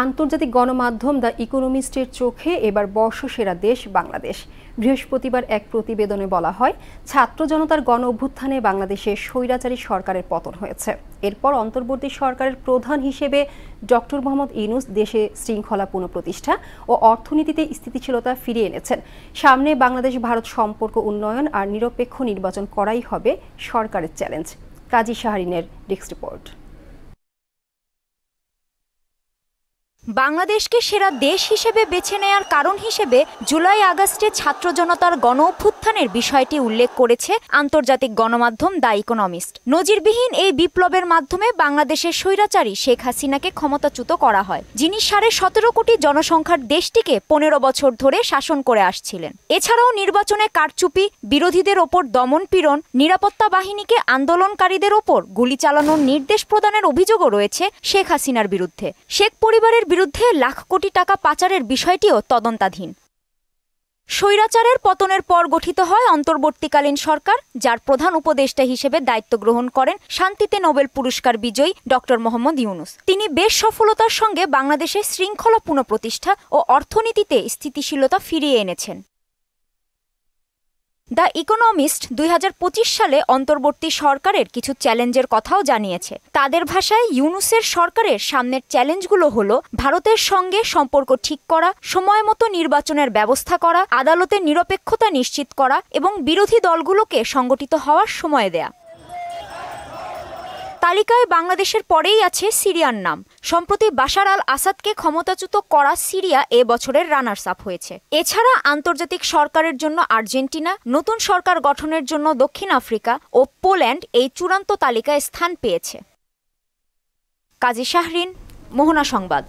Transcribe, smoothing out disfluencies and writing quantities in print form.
আন্তর্জাতিক গণমাধ্যম দ্য ইকোনমিস্টের চোখে এবার বর্ষসেরা দেশ বাংলাদেশ। বৃহস্পতিবার এক প্রতিবেদনে বলা হয়, ছাত্র জনতার গণ অভ্যুত্থানে বাংলাদেশের স্বৈরাচারী সরকারের পতন হয়েছে। এরপর অন্তর্বর্তী সরকারের প্রধান হিসেবে ডক্টর মোহাম্মদ ইউনূস দেশে শৃঙ্খলা পুনঃপ্রতিষ্ঠা ও অর্থনীতিতে স্থিতিশীলতা ফিরিয়ে এনেছেন। সামনে বাংলাদেশ ভারত সম্পর্ক উন্নয়ন আর নিরপেক্ষ নির্বাচন করাই হবে সরকারের চ্যালেঞ্জ। কাজী শাহরিনের ডেস্ক রিপোর্ট। বাংলাদেশকে সেরা দেশ হিসেবে বেছে নেয়ার কারণ হিসেবে জুলাই আগস্টে ছাত্র জনতার গণ অভ্যুত্থানের বিষয়টি উল্লেখ করেছে আন্তর্জাতিক গণমাধ্যম দ্য ইকোনমিস্ট। নজিরবিহীন এই বিপ্লবের মাধ্যমে বাংলাদেশের স্বৈরাচারী শেখ হাসিনাকে ক্ষমতাচ্যুত করা হয়, যিনি 17.5 কোটি জনসংখ্যার দেশটিকে 15 বছর ধরে শাসন করে আসছিলেন। এছাড়াও নির্বাচনে কারচুপি, বিরোধীদের ওপর দমনপীড়ন, নিরাপত্তা বাহিনীকে আন্দোলনকারীদের ওপর গুলি চালানোর নির্দেশ প্রদানের অভিযোগও রয়েছে শেখ হাসিনার বিরুদ্ধে। শেখ পরিবারের বিরুদ্ধে লাখ কোটি টাকা পাচারের বিষয়টিও তদন্তাধীন। স্বৈরাচারের পতনের পর গঠিত হয় অন্তর্বর্তীকালীন সরকার, যার প্রধান উপদেষ্টা হিসেবে দায়িত্ব গ্রহণ করেন শান্তিতে নোবেল পুরস্কার বিজয়ী ডক্টর মোহাম্মদ ইউনূস। তিনি বেশ সফলতার সঙ্গে বাংলাদেশের শৃঙ্খলা পুনঃপ্রতিষ্ঠা ও অর্থনীতিতে স্থিতিশীলতা ফিরিয়ে এনেছেন। দ্য ইকোনমিস্ট 2025 সালে অন্তর্বর্তী সরকারের কিছু চ্যালেঞ্জের কথাও জানিয়েছে। তাদের ভাষায় ইউনূসের সরকারের সামনের চ্যালেঞ্জগুলো হলো ভারতের সঙ্গে সম্পর্ক ঠিক করা, সময় মতো নির্বাচনের ব্যবস্থা করা, আদালতের নিরপেক্ষতা নিশ্চিত করা এবং বিরোধী দলগুলোকে সংগঠিত হওয়ার সময় দেয়া। তালিকায় বাংলাদেশের পরেই আছে সিরিয়ার নাম। সম্প্রতি বাশার আল আসাদকে ক্ষমতাচ্যুত করা সিরিয়া এ বছরের রানার্স আপ হয়েছে। এছাড়া আন্তর্জাতিক সরকারের জন্য আর্জেন্টিনা, নতুন সরকার গঠনের জন্য দক্ষিণ আফ্রিকা ও পোল্যান্ড এই চূড়ান্ত তালিকায় স্থান পেয়েছে। কাজী শাহরিন, মোহনা সংবাদ।